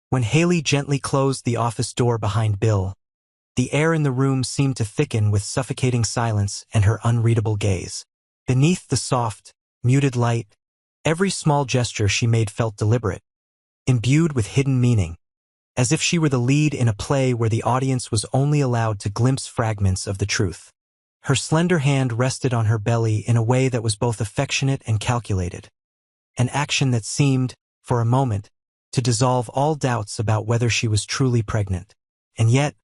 When Hayley gently closed the office door behind Bill, the air in the room seemed to thicken with suffocating silence and her unreadable gaze. Beneath the soft, muted light, every small gesture she made felt deliberate, imbued with hidden meaning, as if she were the lead in a play where the audience was only allowed to glimpse fragments of the truth. Her slender hand rested on her belly in a way that was both affectionate and calculated, an action that seemed, for a moment, to dissolve all doubts about whether she was truly pregnant. And yet,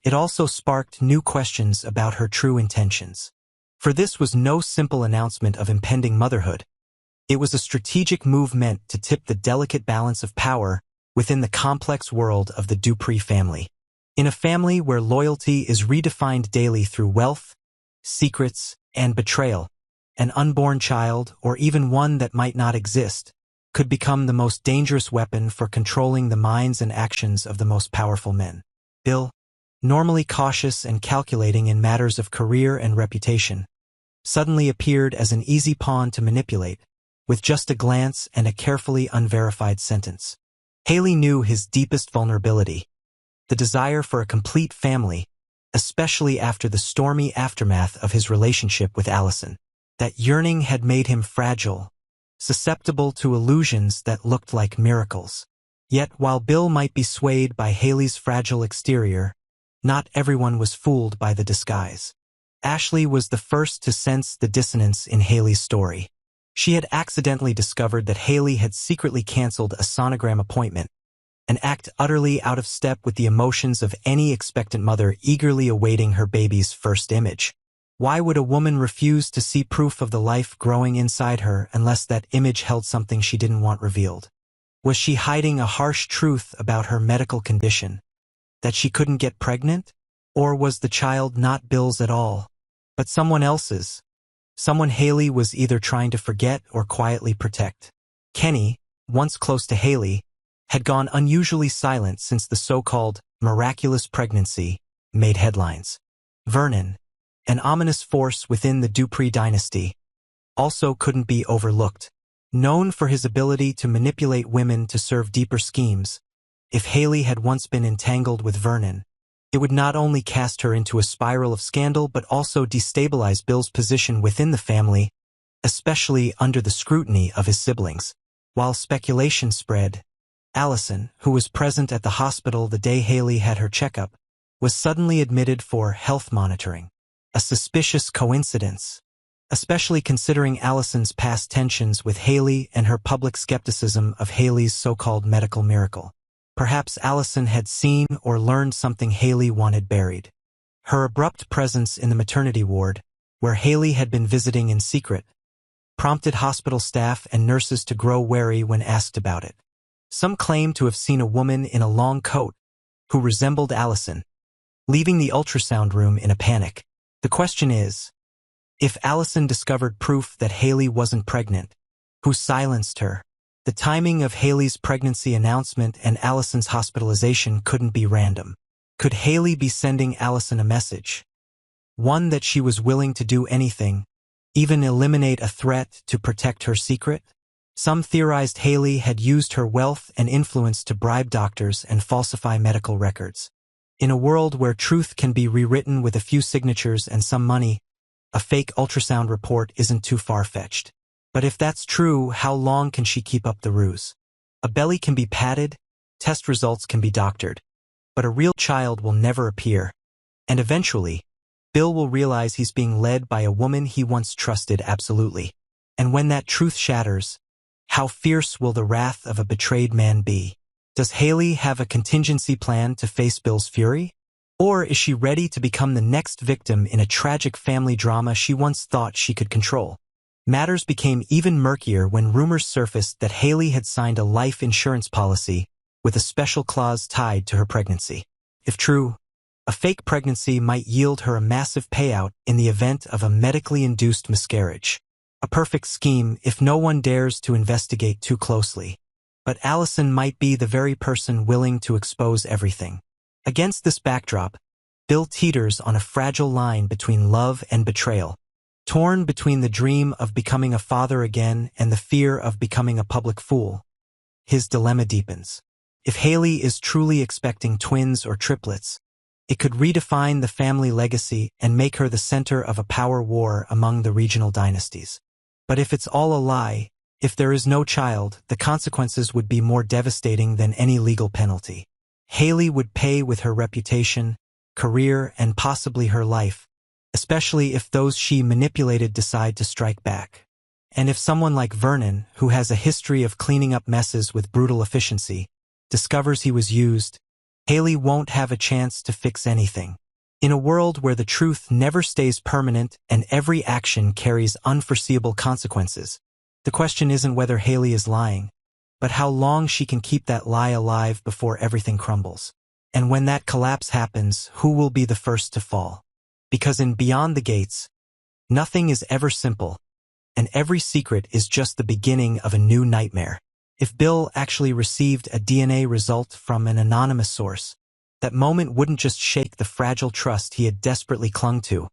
it also sparked new questions about her true intentions. For this was no simple announcement of impending motherhood. It was a strategic move meant to tip the delicate balance of power within the complex world of the Dupree family. In a family where loyalty is redefined daily through wealth, secrets, and betrayal, an unborn child, or even one that might not exist, could become the most dangerous weapon for controlling the minds and actions of the most powerful men. Bill, normally cautious and calculating in matters of career and reputation, suddenly appeared as an easy pawn to manipulate, with just a glance and a carefully unverified sentence. Hayley knew his deepest vulnerability, the desire for a complete family, especially after the stormy aftermath of his relationship with Allison. That yearning had made him fragile, susceptible to illusions that looked like miracles. Yet while Bill might be swayed by Hayley's fragile exterior, not everyone was fooled by the disguise. Ashley was the first to sense the dissonance in Hayley's story. She had accidentally discovered that Hayley had secretly canceled a sonogram appointment, an act utterly out of step with the emotions of any expectant mother eagerly awaiting her baby's first image. Why would a woman refuse to see proof of the life growing inside her unless that image held something she didn't want revealed? Was she hiding a harsh truth about her medical condition, that she couldn't get pregnant? Or was the child not Bill's at all, but someone else's? Someone Hayley was either trying to forget or quietly protect. Kenny, once close to Hayley, had gone unusually silent since the so-called miraculous pregnancy made headlines. Vernon, an ominous force within the Dupree dynasty, also couldn't be overlooked. Known for his ability to manipulate women to serve deeper schemes, if Hayley had once been entangled with Vernon, it would not only cast her into a spiral of scandal but also destabilize Bill's position within the family, especially under the scrutiny of his siblings. While speculation spread, Allison, who was present at the hospital the day Hayley had her checkup, was suddenly admitted for health monitoring. A suspicious coincidence, especially considering Allison's past tensions with Hayley and her public skepticism of Hayley's so-called medical miracle. Perhaps Allison had seen or learned something Hayley wanted buried. Her abrupt presence in the maternity ward, where Hayley had been visiting in secret, prompted hospital staff and nurses to grow wary when asked about it. Some claim to have seen a woman in a long coat who resembled Allison, leaving the ultrasound room in a panic. The question is, if Allison discovered proof that Hayley wasn't pregnant, who silenced her? The timing of Hayley's pregnancy announcement and Allison's hospitalization couldn't be random. Could Hayley be sending Allison a message? One that she was willing to do anything, even eliminate a threat to protect her secret? Some theorized Hayley had used her wealth and influence to bribe doctors and falsify medical records. In a world where truth can be rewritten with a few signatures and some money, a fake ultrasound report isn't too far-fetched. But if that's true, how long can she keep up the ruse? A belly can be padded, test results can be doctored, but a real child will never appear. And eventually, Bill will realize he's being led by a woman he once trusted absolutely. And when that truth shatters, how fierce will the wrath of a betrayed man be? Does Hayley have a contingency plan to face Bill's fury? Or is she ready to become the next victim in a tragic family drama she once thought she could control? Matters became even murkier when rumors surfaced that Hayley had signed a life insurance policy with a special clause tied to her pregnancy. If true, a fake pregnancy might yield her a massive payout in the event of a medically induced miscarriage. A perfect scheme if no one dares to investigate too closely. But Allison might be the very person willing to expose everything. Against this backdrop, Bill teeters on a fragile line between love and betrayal. Torn between the dream of becoming a father again and the fear of becoming a public fool, his dilemma deepens. If Hayley is truly expecting twins or triplets, it could redefine the family legacy and make her the center of a power war among the regional dynasties. But if it's all a lie, if there is no child, the consequences would be more devastating than any legal penalty. Hayley would pay with her reputation, career, and possibly her life, especially if those she manipulated decide to strike back. And if someone like Vernon, who has a history of cleaning up messes with brutal efficiency, discovers he was used, Hayley won't have a chance to fix anything. In a world where the truth never stays permanent and every action carries unforeseeable consequences, the question isn't whether Hayley is lying, but how long she can keep that lie alive before everything crumbles. And when that collapse happens, who will be the first to fall? Because in Beyond the Gates, nothing is ever simple, and every secret is just the beginning of a new nightmare. If Bill actually received a DNA result from an anonymous source, that moment wouldn't just shake the fragile trust he had desperately clung to.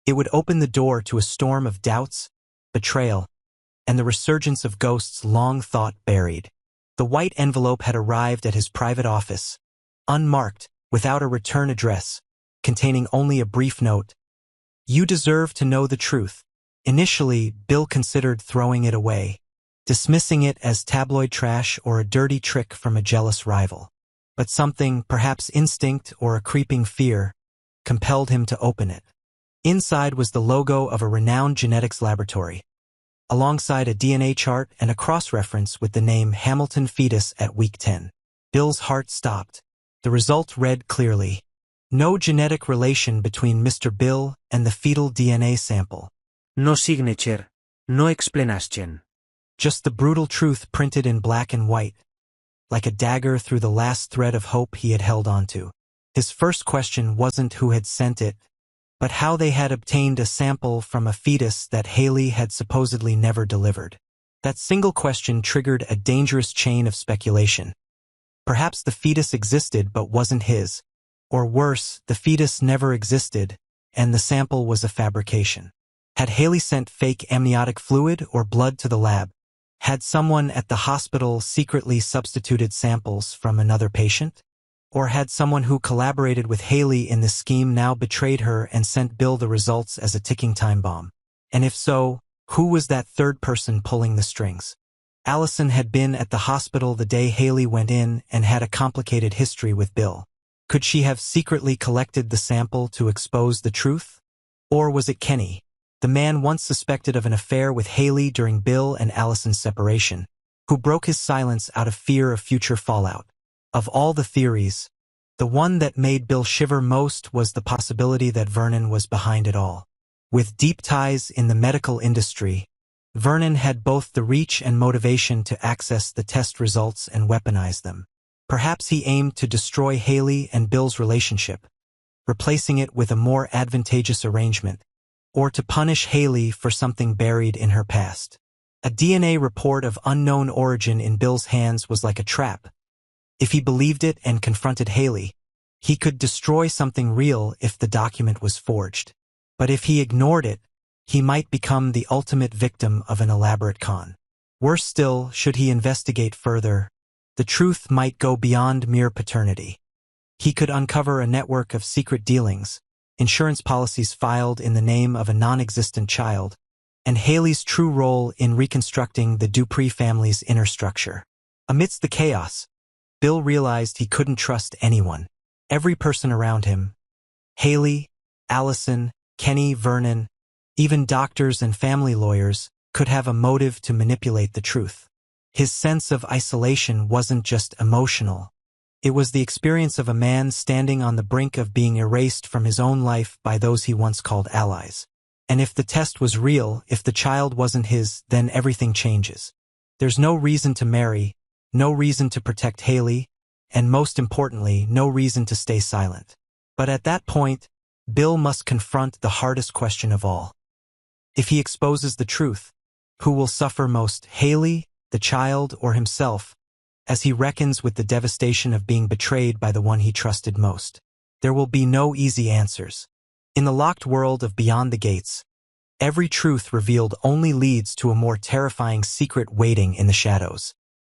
It would open the door to a storm of doubts, betrayal, and the resurgence of ghosts long thought buried. The white envelope had arrived at his private office, unmarked, without a return address, containing only a brief note. "You deserve to know the truth." Initially, Bill considered throwing it away, dismissing it as tabloid trash or a dirty trick from a jealous rival. But something, perhaps instinct or a creeping fear, compelled him to open it. Inside was the logo of a renowned genetics laboratory, alongside a DNA chart and a cross-reference with the name Hamilton fetus at week 10. Bill's heart stopped. The result read clearly: no genetic relation between Mr. Bill and the fetal DNA sample. No signature, no explanation. Just the brutal truth printed in black and white, like a dagger through the last thread of hope he had held onto. His first question wasn't who had sent it, but how they had obtained a sample from a fetus that Hayley had supposedly never delivered. That single question triggered a dangerous chain of speculation. Perhaps the fetus existed but wasn't his. Or worse, the fetus never existed, and the sample was a fabrication. Had Hayley sent fake amniotic fluid or blood to the lab? Had someone at the hospital secretly substituted samples from another patient? Or had someone who collaborated with Hayley in this scheme now betrayed her and sent Bill the results as a ticking time bomb? And if so, who was that third person pulling the strings? Allison had been at the hospital the day Hayley went in and had a complicated history with Bill. Could she have secretly collected the sample to expose the truth? Or was it Kenny, the man once suspected of an affair with Hayley during Bill and Allison's separation, who broke his silence out of fear of future fallout? Of all the theories, the one that made Bill shiver most was the possibility that Vernon was behind it all. With deep ties in the medical industry, Vernon had both the reach and motivation to access the test results and weaponize them. Perhaps he aimed to destroy Hayley and Bill's relationship, replacing it with a more advantageous arrangement, or to punish Hayley for something buried in her past. A DNA report of unknown origin in Bill's hands was like a trap. If he believed it and confronted Hayley, he could destroy something real if the document was forged. But if he ignored it, he might become the ultimate victim of an elaborate con. Worse still, should he investigate further, the truth might go beyond mere paternity. He could uncover a network of secret dealings, insurance policies filed in the name of a non-existent child, and Hayley's true role in reconstructing the Dupree family's inner structure. Amidst the chaos, Bill realized he couldn't trust anyone. Every person around him, Hayley, Allison, Kenny, Vernon, even doctors and family lawyers, could have a motive to manipulate the truth. His sense of isolation wasn't just emotional. It was the experience of a man standing on the brink of being erased from his own life by those he once called allies. And if the test was real, if the child wasn't his, then everything changes. There's no reason to marry, no reason to protect Hayley, and most importantly, no reason to stay silent. But at that point, Bill must confront the hardest question of all. If he exposes the truth, who will suffer most, Hayley, the child, or himself, as he reckons with the devastation of being betrayed by the one he trusted most? There will be no easy answers. In the locked world of Beyond the Gates, every truth revealed only leads to a more terrifying secret waiting in the shadows.